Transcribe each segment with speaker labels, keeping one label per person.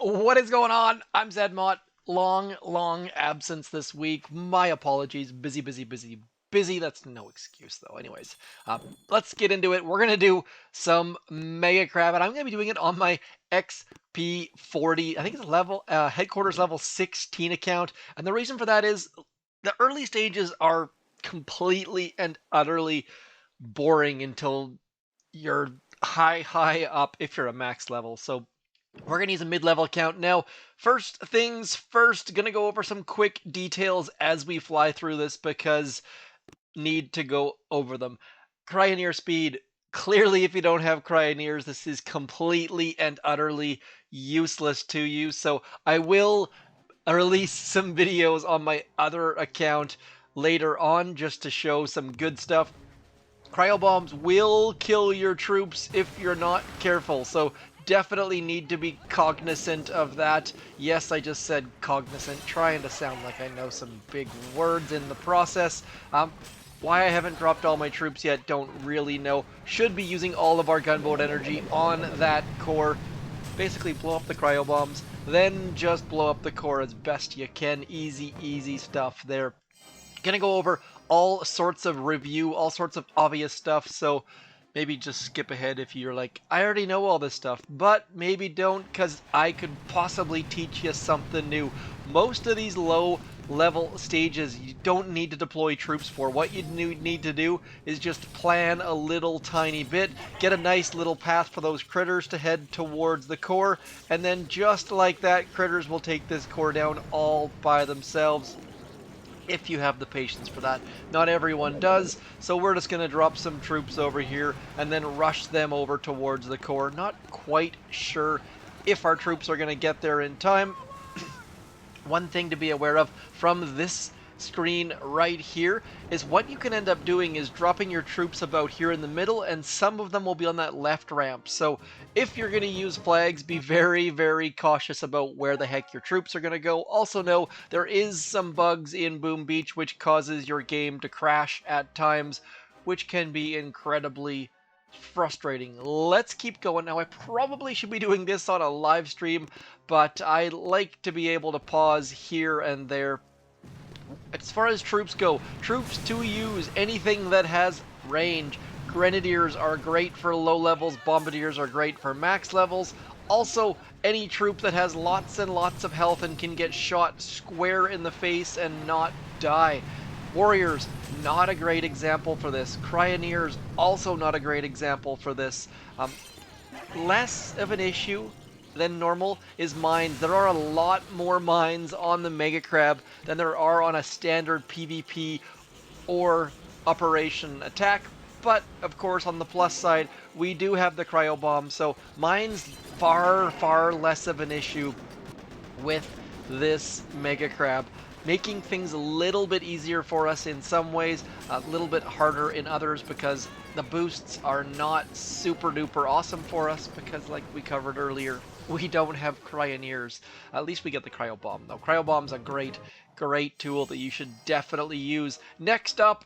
Speaker 1: What is going on? I'm Zedmont. Long absence this week. My apologies. Busy. That's no excuse, though. Anyways, let's get into it. We're going to do some Mega Crab, and I'm going to be doing it on my XP40. I think it's level, headquarters level 16 account. And the reason for that is the early stages are completely and utterly boring until you're high up if you're a max level. So we're going to use a mid-level account. Now, first things first, going to go over some quick details as we fly through this because need to go over them. Cryoneer speed. Clearly, if you don't have Cryoneers, this is completely and utterly useless to you. So I will release some videos on my other account later on just to show some good stuff. Cryo bombs will kill your troops if you're not careful, so definitely need to be cognizant of that. Yes, I just said cognizant, trying to sound like I know some big words in the process. Why I haven't dropped all my troops yet, don't really know. Should be using all of our gunboat energy on that core. Basically blow up the cryo bombs, then just blow up the core as best you can. Easy stuff there. Gonna go over all sorts of review, all sorts of obvious stuff, so maybe just skip ahead if you're like, I already know all this stuff, but maybe don't, because I could possibly teach you something new. Most of these low level stages you don't need to deploy troops for. What you need to do is just plan a little tiny bit, get a nice little path for those critters to head towards the core, and then just like that, critters will take this core down all by themselves. If you have the patience for that. Not everyone does, so we're just going to drop some troops over here and then rush them over towards the core. Not quite sure if our troops are going to get there in time. One thing to be aware of from this screen right here is what you can end up doing is dropping your troops about here in the middle, and some of them will be on that left ramp. So if you're going to use flags, be very cautious about where the heck your troops are going to go. Also know there is some bugs in Boom Beach which causes your game to crash at times, which can be incredibly frustrating. Let's keep going. Now, I probably should be doing this on a live stream, but I like to be able to pause here and there. As far as troops go, troops to use anything that has range. Grenadiers are great for low levels, bombardiers are great for max levels. Also, any troop that has lots and lots of health and can get shot square in the face and not die. Warriors, not a great example for this. Cryoneers, also not a great example for this. Less of an issue than normal is mines. There are a lot more mines on the Mega Crab than there are on a standard PvP or operation attack, but of course on the plus side we do have the Cryo Bomb, so mines far less of an issue with this Mega Crab, making things a little bit easier for us in some ways, a little bit harder in others because the boosts are not super duper awesome for us because, like we covered earlier, we don't have Cryoneers. At least we get the Cryo Bomb though. Cryo Bomb's a great tool that you should definitely use. Next up,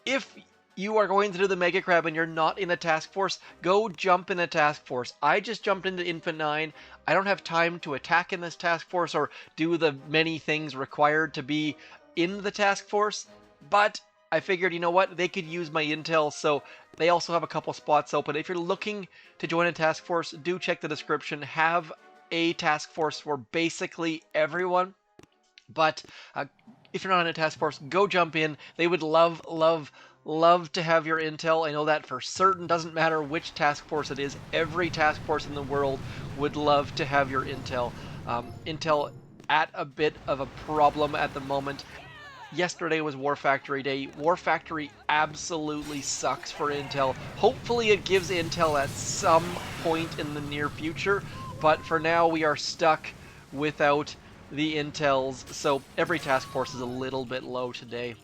Speaker 1: if you are going to do the Mega Crab and you're not in a task force, go jump in a task force. I just jumped into Infant 9. I don't have time to attack in this task force or do the many things required to be in the task force, but I figured, you know what, they could use my intel, so they also have a couple spots open. If you're looking to join a task force, do check the description. Have a task force for basically everyone, but if you're not in a task force, go jump in. They would love to have your intel. I know that for certain. Doesn't matter which task force it is. Every task force in the world would love to have your intel. Intel at a bit of a problem at the moment. Yesterday was War Factory Day. War Factory absolutely sucks for intel. Hopefully it gives intel at some point in the near future, but for now we are stuck without the intels, so every task force is a little bit low today.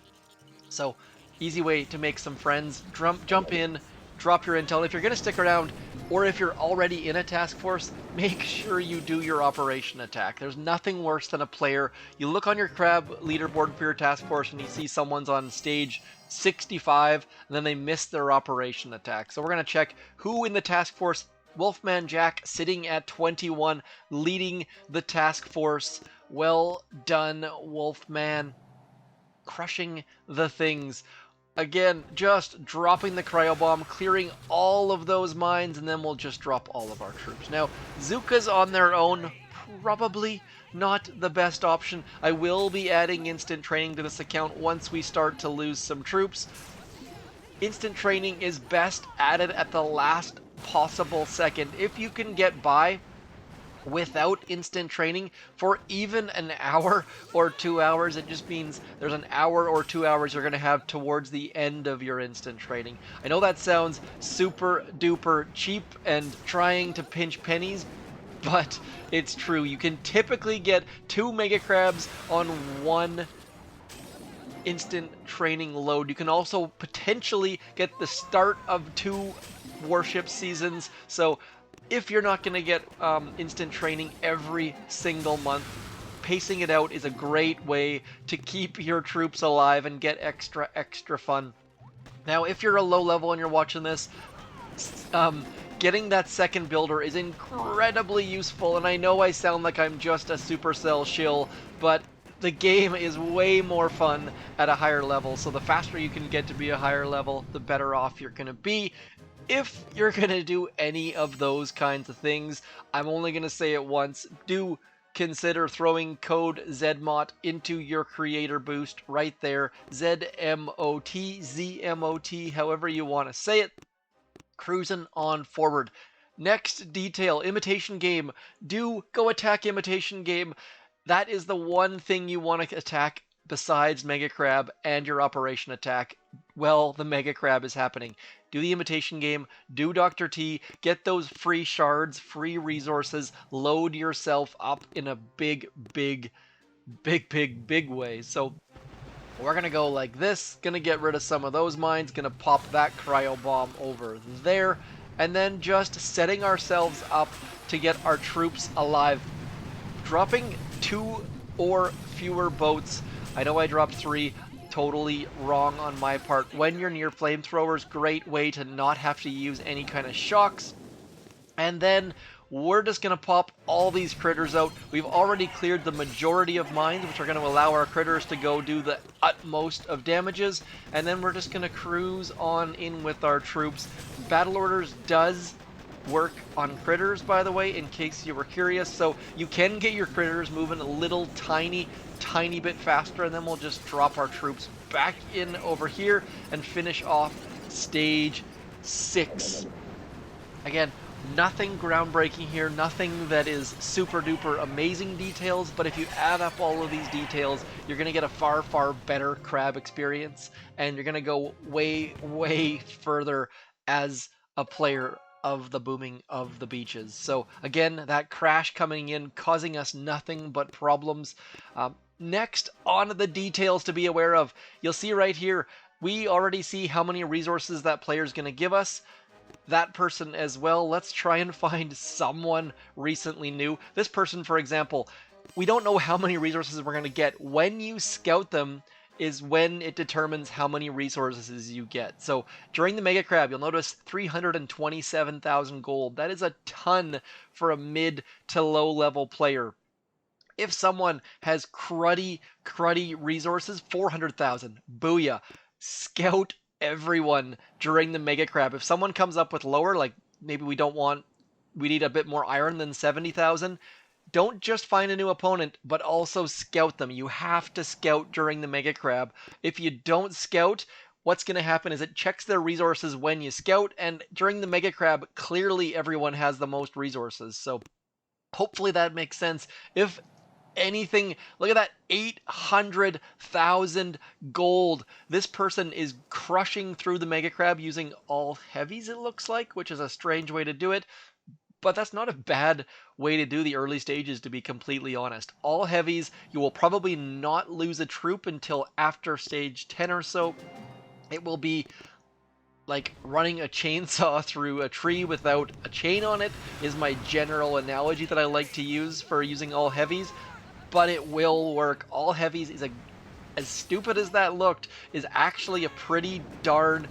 Speaker 1: So, easy way to make some friends. Jump in, drop your intel. If you're going to stick around, or if you're already in a task force, make sure you do your operation attack. There's nothing worse than a player. You look on your crab leaderboard for your task force and you see someone's on stage 65 and then they miss their operation attack. So we're going to check who in the task force Wolfman Jack sitting at 21, leading the task force. Well done, Wolfman. Crushing the things. Again, just dropping the Cryo Bomb, clearing all of those mines, and then we'll just drop all of our troops. Now, Zookas on their own, probably not the best option. I will be adding instant training to this account once we start to lose some troops. Instant training is best added at the last possible second. If you can get by without instant training for even an hour or 2 hours, it just means there's an hour or 2 hours you're going to have towards the end of your instant training. I know that sounds super duper cheap and trying to pinch pennies, but it's true. You can typically get 2 Mega Crabs on 1 instant training load. You can also potentially get the start of 2 warship seasons, so if you're not going to get instant training every single month, pacing it out is a great way to keep your troops alive and get extra fun. Now, if you're a low level and you're watching this, getting that second builder is incredibly useful, and I know I sound like I'm just a Supercell shill, but the game is way more fun at a higher level, so the faster you can get to be a higher level, the better off you're going to be. If you're going to do any of those kinds of things, I'm only going to say it once, do consider throwing code ZMOT into your creator boost right there, ZMOT, ZMOT, however you want to say it. Cruising on forward. Next detail, Imitation Game. Do go attack Imitation Game. That is the one thing you want to attack besides Mega Crab and your Operation Attack. Well, the Mega Crab is happening. Do the Imitation Game, do Dr. T, get those free shards, free resources, load yourself up in a big way. So we're going to go like this, going to get rid of some of those mines, going to pop that Cryo Bomb over there, and then just setting ourselves up to get our troops alive. Dropping 2 or fewer boats. I know I dropped 3. Totally wrong on my part. When you're near flamethrowers, great way to not have to use any kind of shocks. And then we're just going to pop all these critters out. We've already cleared the majority of mines, which are going to allow our critters to go do the utmost of damages. And then we're just going to cruise on in with our troops. Battle Orders does work on critters, by the way, in case you were curious. So you can get your critters moving a little tiny bit faster, and then we'll just drop our troops back in over here and finish off stage 6. Again, nothing groundbreaking here, nothing that is super duper amazing details, but if you add up all of these details, you're going to get a far better crab experience, and you're going to go way further as a player of the booming of the beaches. So again, that crash coming in, causing us nothing but problems. Next, on the details to be aware of. You'll see right here, we already see how many resources that player is going to give us. That person as well. Let's try and find someone recently new. This person, for example, we don't know how many resources we're going to get. When you scout them is when it determines how many resources you get. So during the Mega Crab, you'll notice 327,000 gold. That is a ton for a mid to low level player. If someone has cruddy resources, 400,000, booyah. Scout everyone during the Mega Crab. If someone comes up with lower, like maybe we need a bit more iron than 70,000, don't just find a new opponent, but also scout them. You have to scout during the Mega Crab. If you don't scout, what's going to happen is it checks their resources when you scout, and during the Mega Crab, clearly everyone has the most resources. So hopefully that makes sense. If anything, look at that 800,000 gold. This person is crushing through the Mega Crab using all heavies, it looks like, which is a strange way to do it. But that's not a bad way to do the early stages, to be completely honest. All heavies, you will probably not lose a troop until after stage 10 or so. It will be like running a chainsaw through a tree without a chain on it, is my general analogy that I like to use for using all heavies. But it will work. All heavies is as stupid as that looked, is actually a pretty darn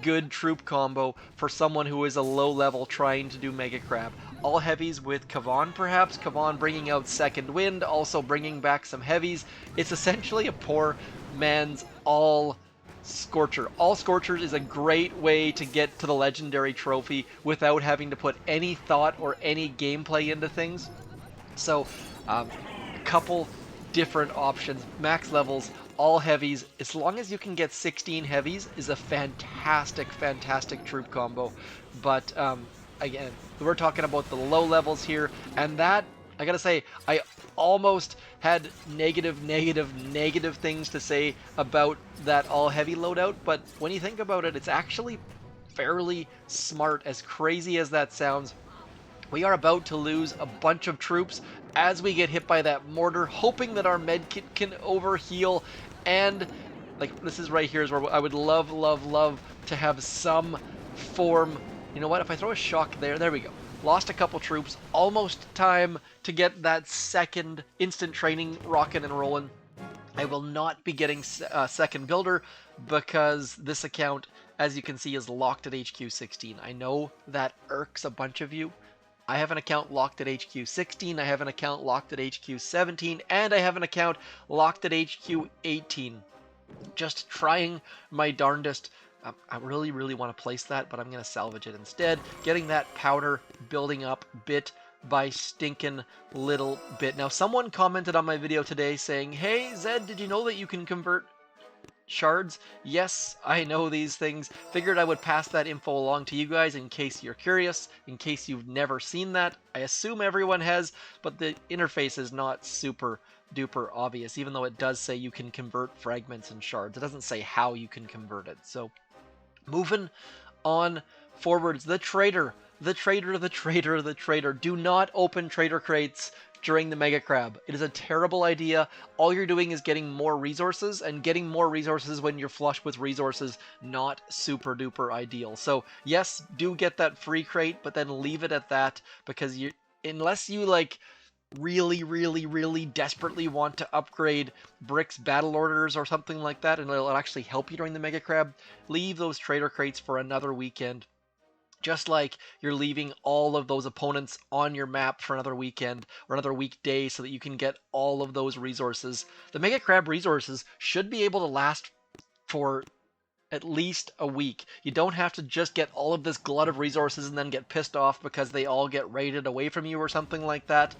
Speaker 1: good troop combo for someone who is a low level trying to do Mega Crab. All heavies with Kavon, perhaps. Kavon bringing out Second Wind, also bringing back some heavies. It's essentially a poor man's all Scorcher. All Scorchers is a great way to get to the legendary trophy without having to put any thought or any gameplay into things. So, a couple different options. Max levels, all heavies. As long as you can get 16 heavies is a fantastic, fantastic troop combo. But, again, we're talking about the low levels here, and that, I gotta say, I almost had negative things to say about that all heavy loadout, but when you think about it, it's actually fairly smart. As crazy as that sounds, we are about to lose a bunch of troops as we get hit by that mortar, hoping that our medkit can overheal, and like this is right here is where I would love to have some form. You know what, if I throw a shock there we go. Lost a couple troops, almost time to get that second instant training rocking and rolling. I will not be getting second builder because this account, as you can see, is locked at HQ 16. I know that irks a bunch of you. I have an account locked at HQ 16, I have an account locked at HQ 17, and I have an account locked at HQ 18. Just trying my darndest. I really want to place that, but I'm going to salvage it instead. Getting that powder building up bit by stinking little bit. Now, someone commented on my video today saying, "Hey, Zed, did you know that you can convert shards?" Yes, I know these things. Figured I would pass that info along to you guys in case you're curious, in case you've never seen that. I assume everyone has, but the interface is not super duper obvious, even though it does say you can convert fragments and shards. It doesn't say how you can convert it. So, moving on forwards, the trader. Do not open trader crates during the Mega Crab. It is a terrible idea. All you're doing is getting more resources, and getting more resources when you're flush with resources, not super duper ideal. So yes, do get that free crate, but then leave it at that, because unless you like really desperately want to upgrade Brick's battle orders or something like that, and it'll actually help you during the Mega Crab, leave those trader crates for another weekend. Just like you're leaving all of those opponents on your map for another weekend or another weekday so that you can get all of those resources. The Mega Crab resources should be able to last for at least a week. You don't have to just get all of this glut of resources and then get pissed off because they all get raided away from you or something like that.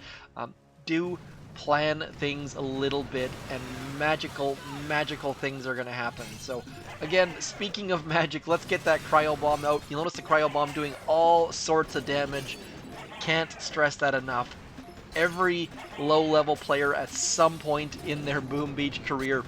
Speaker 1: Do plan things a little bit, and magical things are going to happen. So again, speaking of magic, let's get that Cryo Bomb out. You'll notice the Cryo Bomb doing all sorts of damage. Can't stress that enough. Every low-level player at some point in their Boom Beach career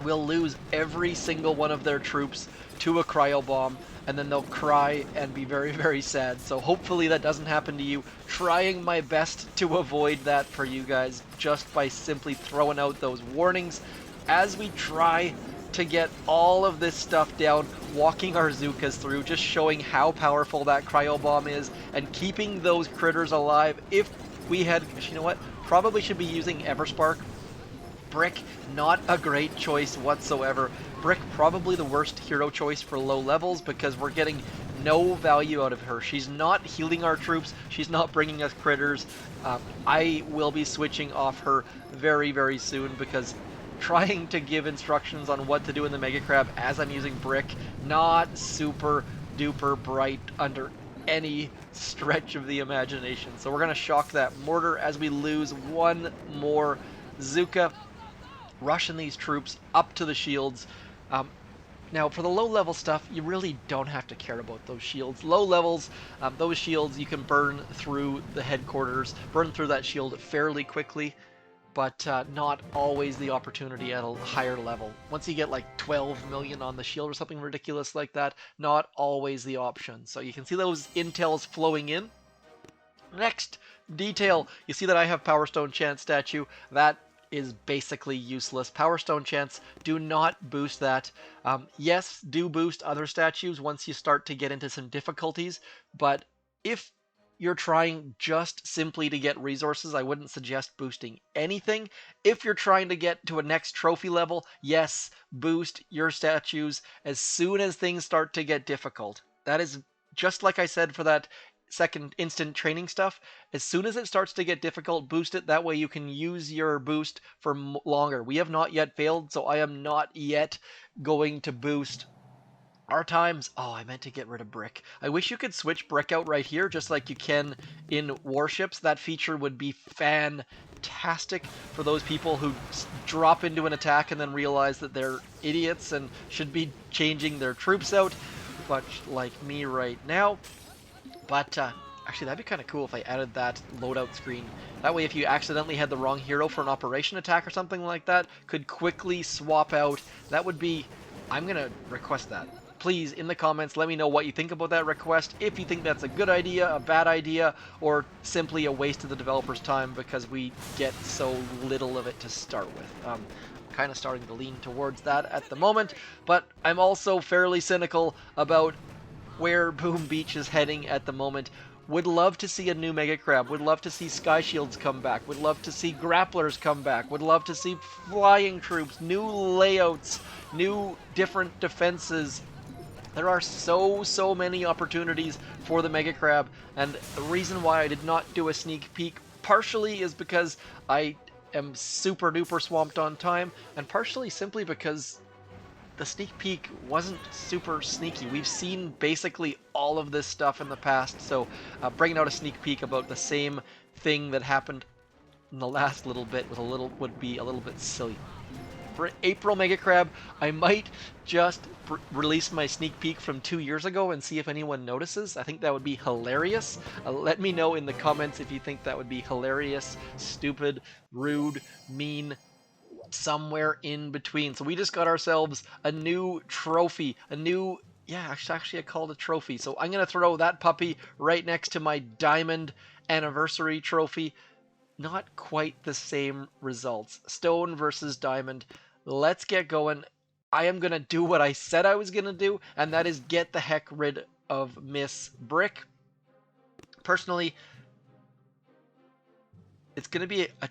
Speaker 1: will lose every single one of their troops to a Cryo Bomb, and then they'll cry and be very sad. So hopefully that doesn't happen to you. Trying my best to avoid that for you guys just by simply throwing out those warnings as we try to get all of this stuff down, walking our Zookas through, just showing how powerful that Cryo Bomb is and keeping those critters alive. If we had, you know what, probably should be using Everspark. Brick, not a great choice whatsoever. Brick, probably the worst hero choice for low levels because we're getting no value out of her. She's not healing our troops. She's not bringing us critters. I will be switching off her very soon because trying to give instructions on what to do in the Mega Crab as I'm using Brick, not super duper bright under any stretch of the imagination. So we're going to shock that mortar as we lose one more Zooka. Rushing these troops up to the shields. Now, for the low-level stuff, you really don't have to care about those shields. Low levels, those shields you can burn through the headquarters, burn through that shield fairly quickly, but not always the opportunity at a higher level. Once you get like 12 million on the shield or something ridiculous like that, not always the option. So you can see those intels flowing in. Next detail, you see that I have Power Stone Chant statue. That is basically useless. Power Stone Chants do not boost that. Yes, do boost other statues once you start to get into some difficulties, but if you're trying just simply to get resources, I wouldn't suggest boosting anything. If you're trying to get to a next trophy level, yes, boost your statues as soon as things start to get difficult. That is just like I said for that second instant training stuff. As soon as it starts to get difficult, boost it. That way you can use your boost for longer. We have not yet failed, so I am not yet going to boost our times. Oh, I meant to get rid of brick. I wish you could switch brick out right here, just like you can in warships. That feature would be fantastic for those people who drop into an attack and then realize that they're idiots and should be changing their troops out, much like me right now. But actually, that'd be kind of cool if I added that loadout screen. That way, if you accidentally had the wrong hero for an operation attack or something like that, could quickly swap out. That would be... I'm going to request that. Please, in the comments, let me know what you think about that request, if you think that's a good idea, a bad idea, or simply a waste of the developer's time because we get so little of it to start with. I'm kind of starting to lean towards that at the moment, but I'm also fairly cynical about where Boom Beach is heading at the moment. Would love to see a new Mega Crab, would love to see Sky Shields come back, would love to see Grapplers come back, would love to see flying troops, new layouts, new different defenses. There are so many opportunities for the Mega Crab, and the reason why I did not do a sneak peek partially is because I am super duper swamped on time, and partially simply because the sneak peek wasn't super sneaky. We've seen basically all of this stuff in the past, so bringing out a sneak peek about the same thing that happened in the last little bit would be a little bit silly. For April Mega Crab, I might just release my sneak peek from 2 years ago and see if anyone notices. I think that would be hilarious. Let me know in the comments if you think that would be hilarious, stupid, rude, mean, somewhere in between. So we just got ourselves a new trophy, actually I called it a trophy. So I'm going to throw that puppy right next to my diamond anniversary trophy. Not quite the same results. Stone versus diamond. Let's get going. I am going to do what I said I was going to do, and that is get the heck rid of Miss Brick. Personally, it's going to be a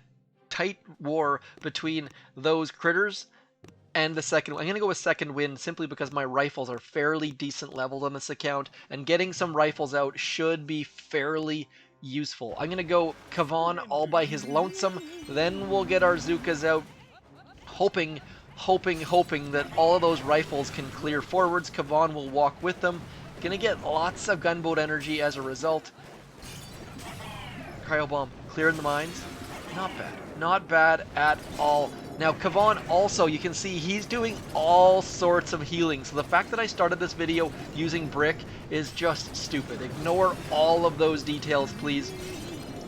Speaker 1: tight war between those critters and the second. I'm going to go with second wind simply because my rifles are fairly decent leveled on this account, and getting some rifles out should be fairly useful. I'm going to go Kavon all by his lonesome, then we'll get our Zookas out, hoping that all of those rifles can clear forwards. Kavon will walk with them. Going to get lots of gunboat energy as a result. Cryo Bomb, clearing the mines. Not bad. Not bad at all. Now, Kavon also, you can see he's doing all sorts of healing. So the fact that I started this video using brick is just stupid. Ignore all of those details, please.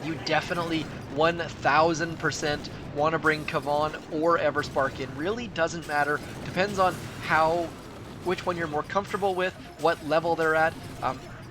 Speaker 1: You definitely 1000% want to bring Kavon or Everspark in. Really doesn't matter. Depends on which one you're more comfortable with, what level they're at.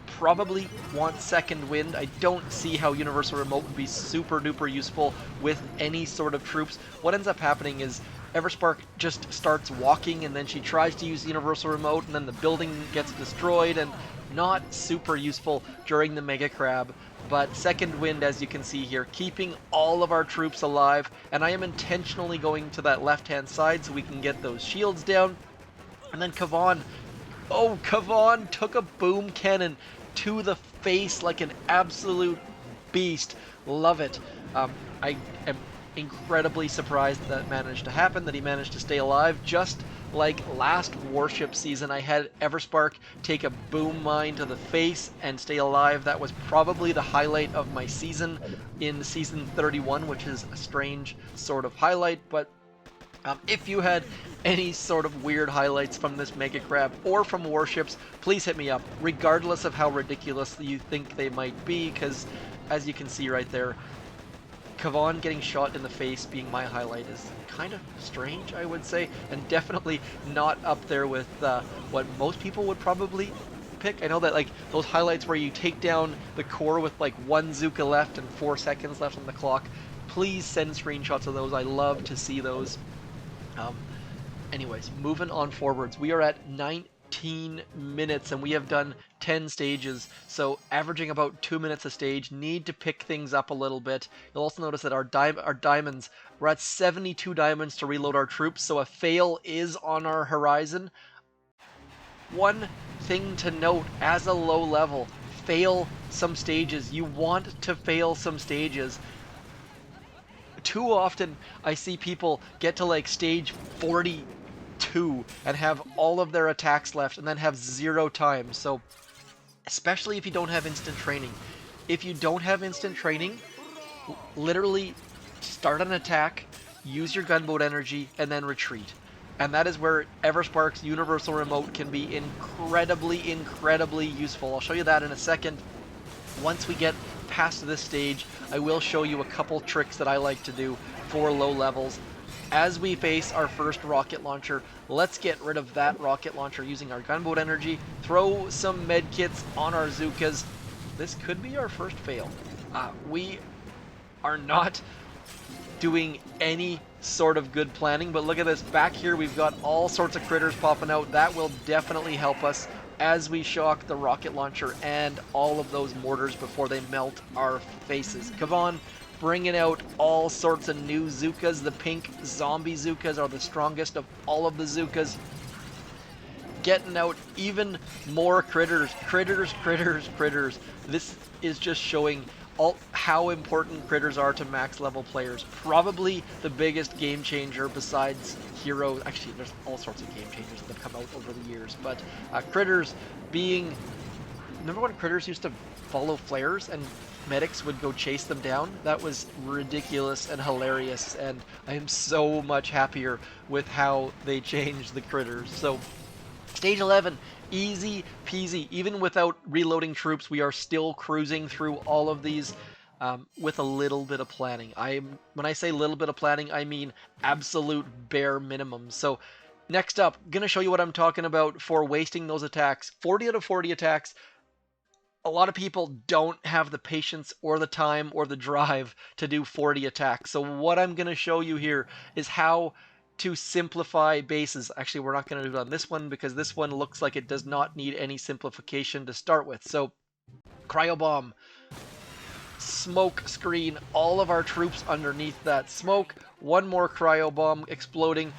Speaker 1: Probably want second wind. I don't see how universal remote would be super duper useful with any sort of troops. What ends up happening is Everspark just starts walking and then she tries to use universal remote and then the building gets destroyed, and not super useful during the Mega Crab. But second wind, as you can see here, keeping all of our troops alive, and I am intentionally going to that left hand side so we can get those shields down. And then Kavon, oh, Kavon took a boom cannon to the face like an absolute beast. Love it. I am incredibly surprised that managed to happen, that he managed to stay alive. Just like last warship season, I had Everspark take a boom mine to the face and stay alive. That was probably the highlight of my season in season 31, which is a strange sort of highlight, but if you had any sort of weird highlights from this Mega Crab or from warships, please hit me up, regardless of how ridiculous you think they might be, because as you can see right there, Kavon getting shot in the face being my highlight is kind of strange, I would say, and definitely not up there with what most people would probably pick. I know that like those highlights where you take down the core with like 1 Zooka left and 4 seconds left on the clock, please send screenshots of those. I love to see those. Anyways, moving on forwards. We are at 19 13 minutes, and we have done 10 stages, so averaging about 2 minutes a stage. Need to pick things up a little bit. You'll also notice that our diamonds, we're at 72 diamonds to reload our troops, so a fail is on our horizon. One thing to note, as a low level, fail some stages. You want to fail some stages. Too often I see people get to like stage 42 and have all of their attacks left and then have 0 time. So especially if you don't have instant training. If you don't have instant training, literally start an attack, use your gunboat energy, and then retreat. And that is where Everspark's universal remote can be incredibly, incredibly useful. I'll show you that in a second. Once we get past this stage, I will show you a couple tricks that I like to do for low levels. As we face our first rocket launcher, let's get rid of that rocket launcher using our gunboat energy, throw some med kits on our Zookas. This could be our first fail. We are not doing any sort of good planning, but look at this. Back here we've got all sorts of critters popping out. That will definitely help us as we shock the rocket launcher and all of those mortars before they melt our faces. Kavon bringing out all sorts of new Zookas. The pink zombie Zookas are the strongest of all of the Zookas. Getting out even more critters. This is just showing how important critters are to max level players. Probably the biggest game changer besides heroes. Actually, there's all sorts of game changers that have come out over the years, but critters being... Remember when critters used to follow flares and medics would go chase them down? That was ridiculous and hilarious, and I am so much happier with how they changed the critters. So stage 11, easy peasy. Even without reloading troops, we are still cruising through all of these with a little bit of planning. When I say little bit of planning, I mean absolute bare minimum. So next up, gonna show you what I'm talking about for wasting those attacks. 40 out of 40 attacks. A lot of people don't have the patience or the time or the drive to do 40 attacks. So what I'm gonna show you here is how to simplify bases. Actually, we're not going to do it on this one because this one looks like it does not need any simplification to start with. So, Cryo Bomb, smoke screen, all of our troops underneath that smoke, one more Cryo Bomb exploding,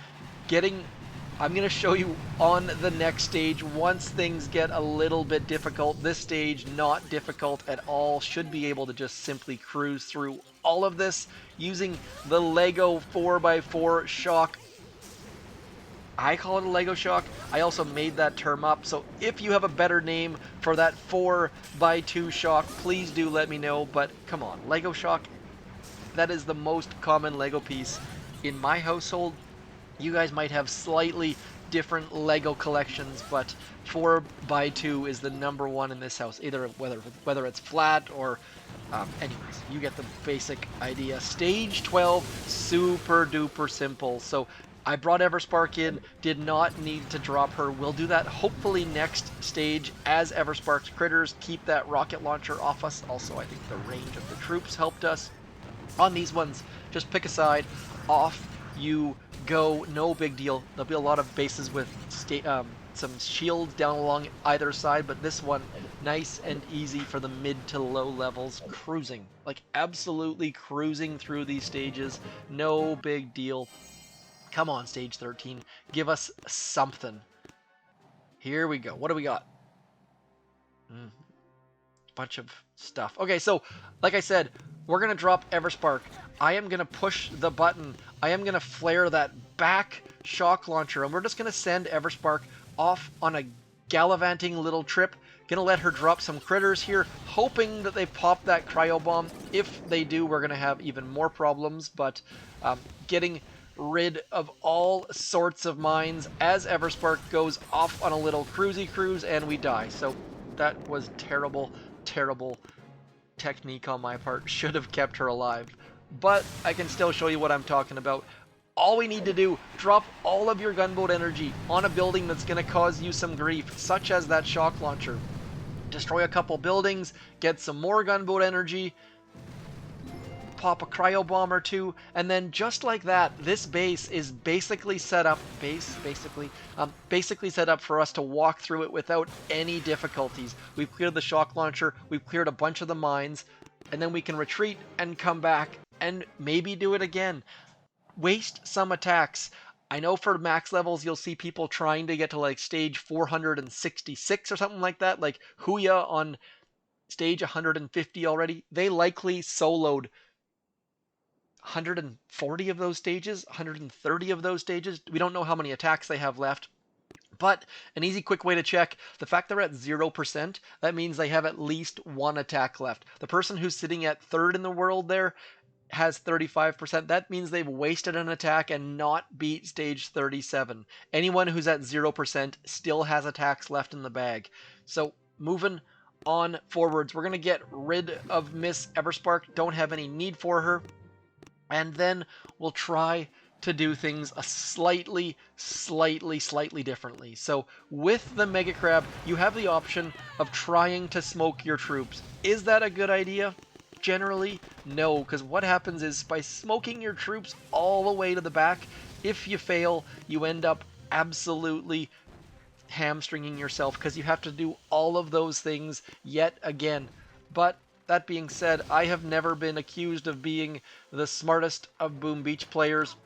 Speaker 1: I'm going to show you on the next stage once things get a little bit difficult. This stage, not difficult at all, should be able to just simply cruise through all of this using the Lego 4x4 shock. I call it a Lego shock. I also made that term up. So if you have a better name for that 4x2 shock, please do let me know. But come on, Lego shock, that is the most common Lego piece in my household. You guys might have slightly different Lego collections, but 4x2 is the #1 in this house. Either whether it's flat or anyways, you get the basic idea. Stage 12, super duper simple. So I brought Everspark in, did not need to drop her. We'll do that hopefully next stage as Everspark's critters keep that rocket launcher off us. Also, I think the range of the troops helped us. On these ones, just pick a side, off you go, no big deal. There'll be a lot of bases with some shields down along either side, but this one, nice and easy for the mid to low levels. Cruising, like absolutely cruising through these stages, no big deal. Come on, stage 13, give us something. Here we go. What do we got? Bunch of stuff. Okay, so like I said, we're gonna drop Everspark. I am gonna push the button. I am gonna flare that back shock launcher, and we're just gonna send Everspark off on a gallivanting little trip. Gonna let her drop some critters here, hoping that they pop that Cryo Bomb. If they do, we're gonna have even more problems, but getting rid of all sorts of mines as Everspark goes off on a little cruisy cruise, and we die. So that was terrible technique on my part. Should have kept her alive, but I can still show you what I'm talking about. All we need to do, drop all of your gunboat energy on a building that's going to cause you some grief, such as that shock launcher. Destroy a couple buildings, get some more gunboat energy, pop a Cryo Bomb or two, and then just like that, this base is basically set up, basically set up for us to walk through it without any difficulties. We've cleared the shock launcher, we've cleared a bunch of the mines, and then we can retreat and come back and maybe do it again. Waste some attacks. I know for max levels, you'll see people trying to get to like stage 466 or something like that, like Huya on stage 150 already. They likely soloed 140 of those stages, 130 of those stages. We don't know how many attacks they have left. But an easy, quick way to check, the fact they're at 0%, that means they have at least one attack left. The person who's sitting at third in the world there has 35%. That means they've wasted an attack and not beat stage 37. Anyone who's at 0% still has attacks left in the bag. So moving on forwards, we're going to get rid of Miss Everspark. Don't have any need for her. And then we'll try to do things a slightly differently. So with the Mega Crab, you have the option of trying to smoke your troops. Is that a good idea? Generally, no, because what happens is by smoking your troops all the way to the back, if you fail, you end up absolutely hamstringing yourself because you have to do all of those things yet again. But that being said, I have never been accused of being the smartest of Boom Beach players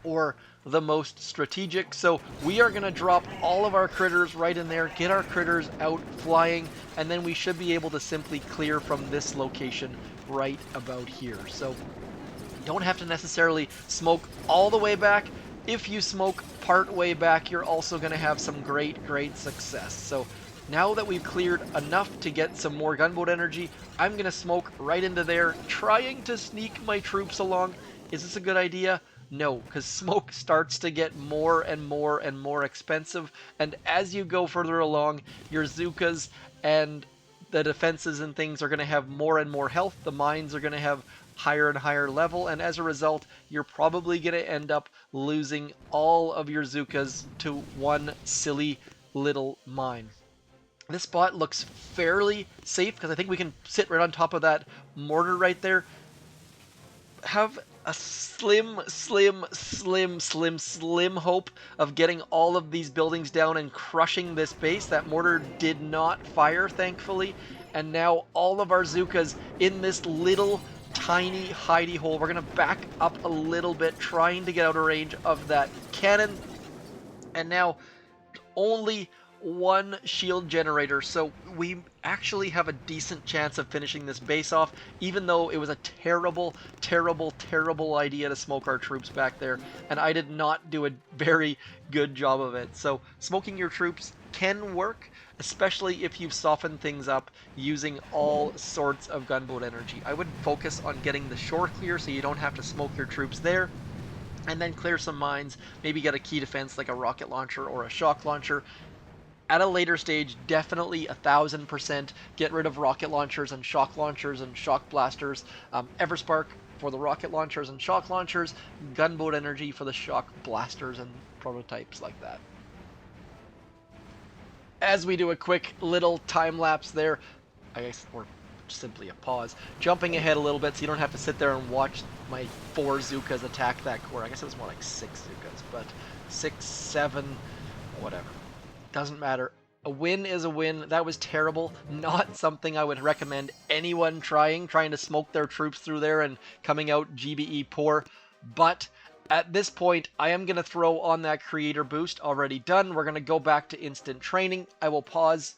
Speaker 1: or the most strategic, so we are going to drop all of our critters right in there, get our critters out flying, and then we should be able to simply clear from this location right about here. So you don't have to necessarily smoke all the way back. If you smoke part way back, you're also going to have some great success. So now that we've cleared enough to get some more gunboat energy, I'm going to smoke right into there, trying to sneak my troops along. Is this a good idea? No, because smoke starts to get more and more expensive, and as you go further along, your Zookas and the defenses and things are going to have more and more health, the mines are going to have higher and higher level, and as a result, you're probably going to end up losing all of your Zookas to one silly little mine. This spot looks fairly safe, because I think we can sit right on top of that mortar right there. Have a slim hope of getting all of these buildings down and crushing this base. That mortar did not fire, thankfully, and now all of our Zookas in this little tiny hidey hole. We're going to back up a little bit, trying to get out of range of that cannon, and now only one shield generator, so we actually have a decent chance of finishing this base off, even though it was a terrible idea to smoke our troops back there, and I did not do a very good job of it. So smoking your troops can work, especially if you've softened things up using all sorts of gunboat energy. I would focus on getting the shore clear so you don't have to smoke your troops there, and then clear some mines, maybe get a key defense like a rocket launcher or a shock launcher. At a later stage, definitely 1000% get rid of rocket launchers and shock blasters. Everspark for the rocket launchers and shock launchers, gunboat energy for the shock blasters and prototypes like that. As we do a quick little time lapse there, I guess, or simply a pause, jumping ahead a little bit so you don't have to sit there and watch my 4 Zookas attack that core. I guess it was more like 6 Zookas, but 6, 7, whatever. Doesn't matter. A win is a win. That was terrible. Not something I would recommend anyone trying to smoke their troops through there and coming out GBE poor. But at this point, I am going to throw on that creator boost already done. We're going to go back to instant training. I will pause.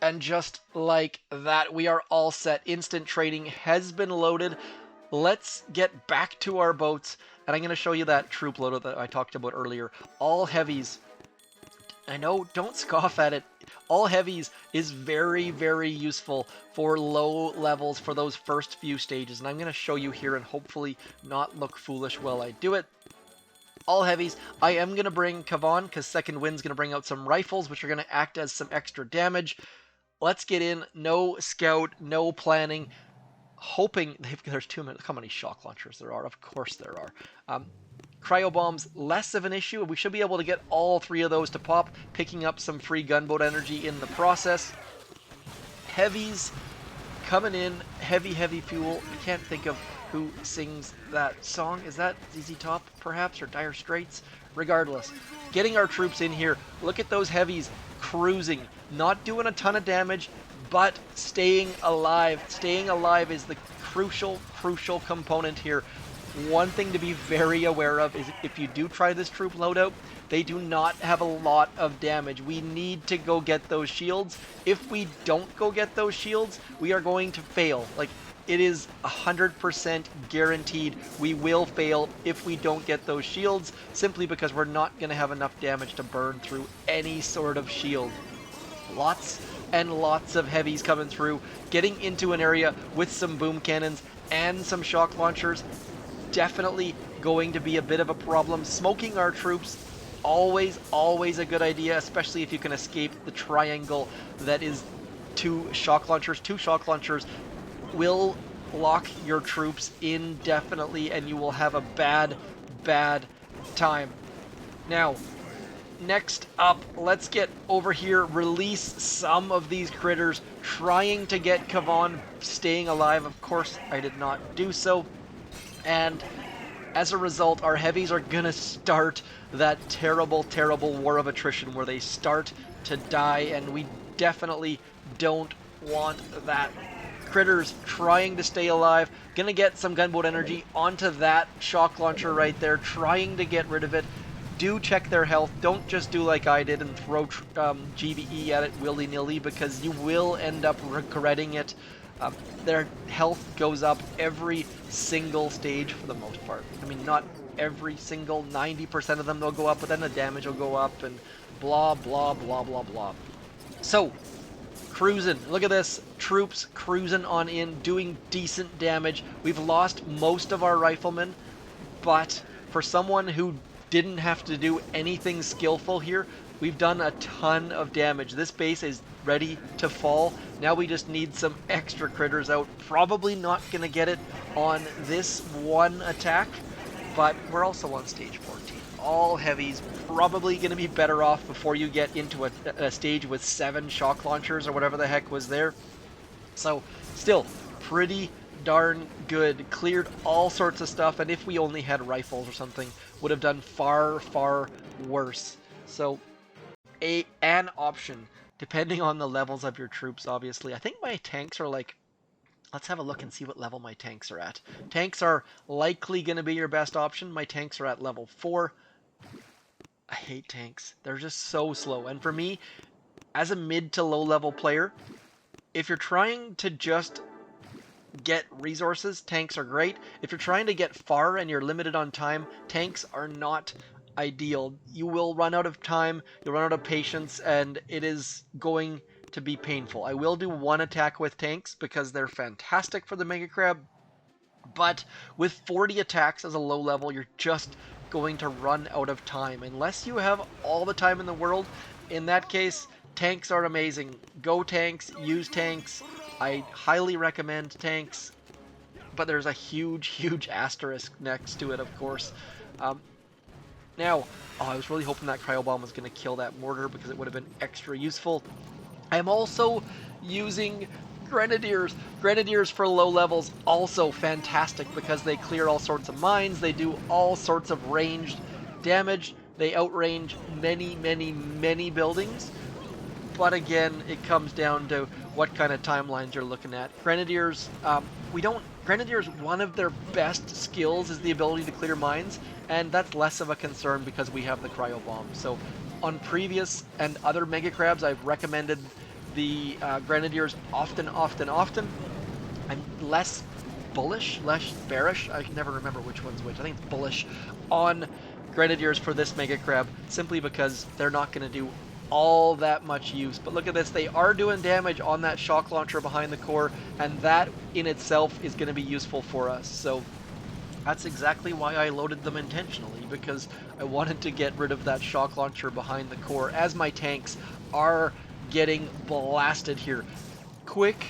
Speaker 1: And just like that, we are all set. Instant training has been loaded. Let's get back to our boats. And I'm going to show you that troop loader that I talked about earlier. All heavies. I know, don't scoff at it. All heavies is very useful for low levels for those first few stages. And I'm going to show you here and hopefully not look foolish while I do it. All heavies. I am going to bring Kavon because Second Wind's going to bring out some rifles, which are going to act as some extra damage. Let's get in. No scout, no planning. Hoping there's too many. How many shock launchers there are? Of course there are. Cryo bombs, less of an issue. We should be able to get all 3 of those to pop, picking up some free gunboat energy in the process. Heavies, coming in, heavy fuel. I can't think of who sings that song. Is that ZZ Top, perhaps, or Dire Straits? Regardless, getting our troops in here. Look at those heavies cruising, not doing a ton of damage, but staying alive. Staying alive is the crucial component here. One thing to be very aware of is if you do try this troop loadout, they do not have a lot of damage. We need to go get those shields. If we don't go get those shields, we are going to fail. Like, it is 100% guaranteed we will fail if we don't get those shields, simply because we're not going to have enough damage to burn through any sort of shield. Lots and lots of heavies coming through, getting into an area with some boom cannons and some shock launchers. Definitely going to be a bit of a problem. Smoking our troops, always a good idea, especially if you can escape the triangle that is two shock launchers. Two shock launchers will lock your troops indefinitely, and you will have a bad time. Now, next up, let's get over here, release some of these critters, trying to get Kavon staying alive. Of course, I did not do so. And as a result, our heavies are gonna start that terrible war of attrition where they start to die, and we definitely don't want that. Critters trying to stay alive, gonna get some gunboat energy onto that shock launcher right there, trying to get rid of it. Do check their health. Don't just do like I did and throw GBE at it willy-nilly, because you will end up regretting it. Their health goes up every single stage for the most part. I mean, not every single, 90% of them will go up, but then the damage will go up and blah. So, cruising. Look at this. Troops cruising on in, doing decent damage. We've lost most of our riflemen, but for someone who didn't have to do anything skillful here, we've done a ton of damage. This base is ready to fall. Now we just need some extra critters out. Probably not going to get it on this one attack, but we're also on stage 14. All heavies, probably going to be better off before you get into a stage with 7 shock launchers or whatever the heck was there. So, still, pretty darn good. Cleared all sorts of stuff, and if we only had rifles or something, would have done far worse. So, an option, depending on the levels of your troops, obviously. I think my tanks are like, let's have a look and see what level my tanks are at. Tanks are likely going to be your best option. My tanks are at level 4. I hate tanks. They're just so slow. And for me, as a mid to low level player, if you're trying to just get resources, tanks are great. If you're trying to get far and you're limited on time, tanks are not ideal. You will run out of time, you'll run out of patience, and it is going to be painful. I will do one attack with tanks because they're fantastic for the Mega Crab, but with 40 attacks as a low level, you're just going to run out of time. Unless you have all the time in the world, in that case, tanks are amazing. Go tanks, use tanks. I highly recommend tanks, but there's a huge asterisk next to it, of course. Now, I was really hoping that Cryo Bomb was going to kill that mortar because it would have been extra useful. I'm also using Grenadiers. Grenadiers for low levels, also fantastic because they clear all sorts of mines, they do all sorts of ranged damage, they outrange many buildings. But again, it comes down to what kind of timelines you're looking at. Grenadiers, Grenadiers, one of their best skills is the ability to clear mines, and that's less of a concern because we have the Cryo Bomb. So on previous and other Mega Crabs, I've recommended the Grenadiers often. I'm less bullish, less bearish. I can never remember which one's which. I think it's bullish on Grenadiers for this Mega Crab, simply because they're not going to do all that much use. But look at this, they are doing damage on that shock launcher behind the core, and that in itself is going to be useful for us. So that's exactly why I loaded them intentionally, because I wanted to get rid of that shock launcher behind the core as my tanks are getting blasted here. Quick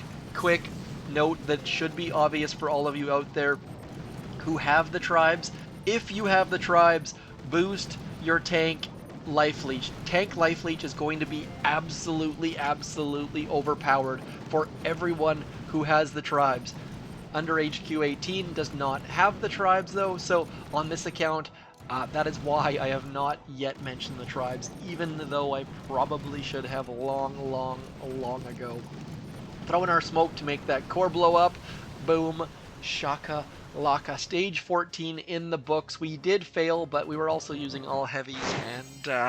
Speaker 1: note that should be obvious for all of you out there who have the tribes. If you have the tribes, boost your tank Life Leech. Tank Life Leech is going to be absolutely, absolutely overpowered for everyone who has the tribes. Under HQ18 does not have the tribes though, so on this account, that is why I have not yet mentioned the tribes, even though I probably should have long ago. Throw in our smoke to make that core blow up. Boom. Shaka Laka. Stage 14 in the books. We did fail, but we were also using all heavies, and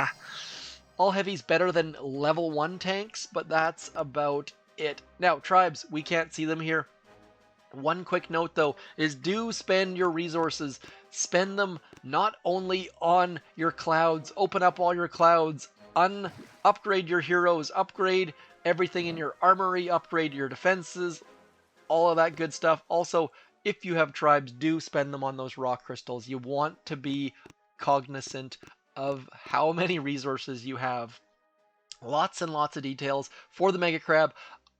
Speaker 1: all heavies better than level 1 tanks, but that's about it. Now, tribes, we can't see them here. One quick note though is do spend your resources. Spend them not only on your clouds, open up all your clouds, upgrade your heroes, upgrade everything in your armory, upgrade your defenses, all of that good stuff. Also, if you have tribes, do spend them on those rock crystals. You want to be cognizant of how many resources you have. Lots and lots of details for the Mega Crab.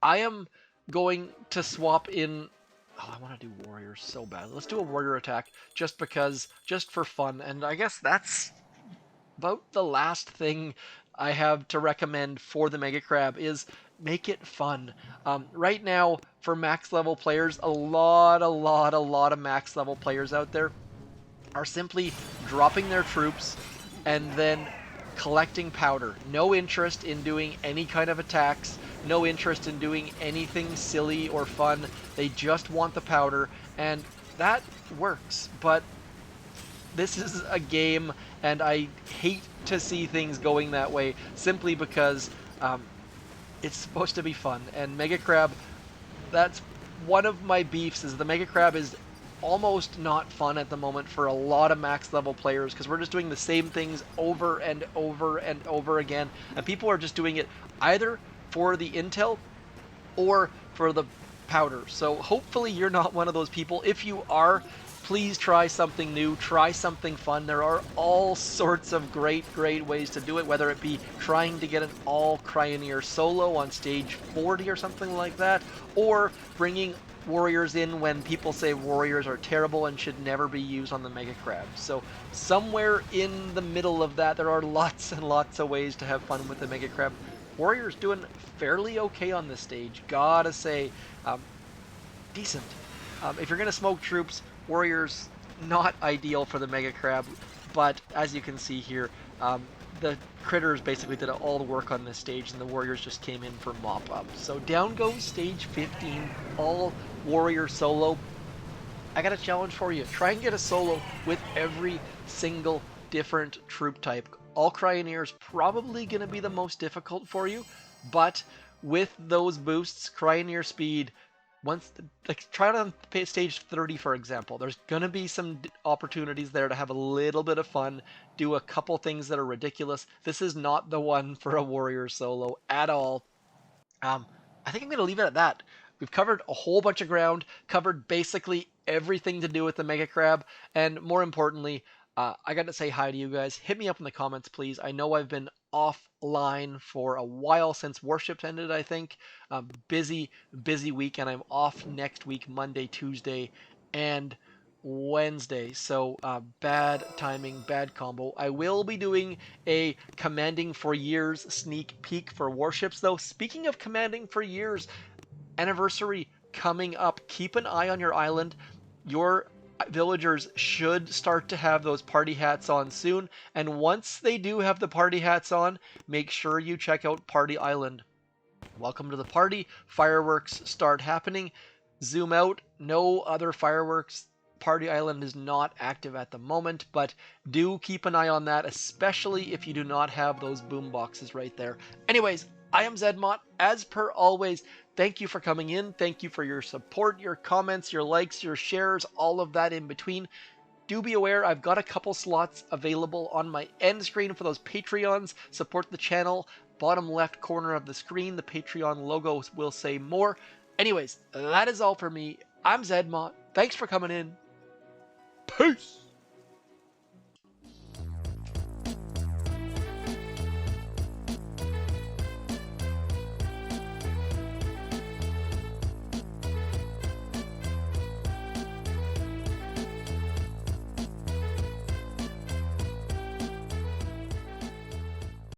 Speaker 1: I am going to swap in... Oh, I want to do warriors so bad. Let's do a warrior attack just because, just for fun. And I guess that's about the last thing I have to recommend for the Mega Crab is make it fun. Right now, for max level players, a lot of max level players out there are simply dropping their troops and then collecting powder. No interest in doing any kind of attacks, no interest in doing anything silly or fun. They just want the powder, and that works. But this is a game, and I hate to see things going that way simply because it's supposed to be fun. And Mega Crab, that's one of my beefs, is the Mega Crab is almost not fun at the moment for a lot of max level players because we're just doing the same things over and over again, and people are just doing it either for the intel or for the powder. So hopefully you're not one of those people. If you are, please try something new, try something fun. There are all sorts of great ways to do it, whether it be trying to get an all Cryoneer solo on stage 40 or something like that, or bringing warriors in when people say warriors are terrible and should never be used on the Mega Crab. So somewhere in the middle of that, there are lots and lots of ways to have fun with the Mega Crab. Warriors doing fairly okay on this stage, gotta say. Decent. If you're gonna smoke troops, warriors not ideal for the Mega Crab, but as you can see here, the critters basically did all the work on this stage, and the warriors just came in for mop up. So down goes stage 15, all warrior solo. I got a challenge for you. Try and get a solo with every single different troop type. All Cryoneers probably going to be the most difficult for you, but with those boosts, Cryoneer speed, try it on stage 30 for example. There's gonna be some opportunities there to have a little bit of fun, do a couple things that are ridiculous. This is not the one for a warrior solo at all. I think I'm gonna leave it at that. We've covered a whole bunch of ground, covered basically everything to do with the Mega Crab, and more importantly, I got to say hi to you guys. Hit me up in the comments, please. I know I've been offline for a while since Warships ended, I think. Busy week, and I'm off next week, Monday, Tuesday, and Wednesday. So bad timing, bad combo. I will be doing a Commanding for Years sneak peek for Warships, though. Speaking of Commanding for Years, anniversary coming up. Keep an eye on your island. Your villagers should start to have those party hats on soon, and once they do have the party hats on, make sure you check out Party Island. Welcome to the party. Fireworks start happening. Zoom out. No other fireworks. Party Island is not active at the moment, but do keep an eye on that, especially if you do not have those boom boxes right there. Anyways, I am Zedmont. As per always, thank you for coming in. Thank you for your support, your comments, your likes, your shares, all of that in between. Do be aware, I've got a couple slots available on my end screen for those Patreons. Support the channel. Bottom left corner of the screen, the Patreon logo will say more. Anyways, that is all for me. I'm Zedmont. Thanks for coming in. Peace!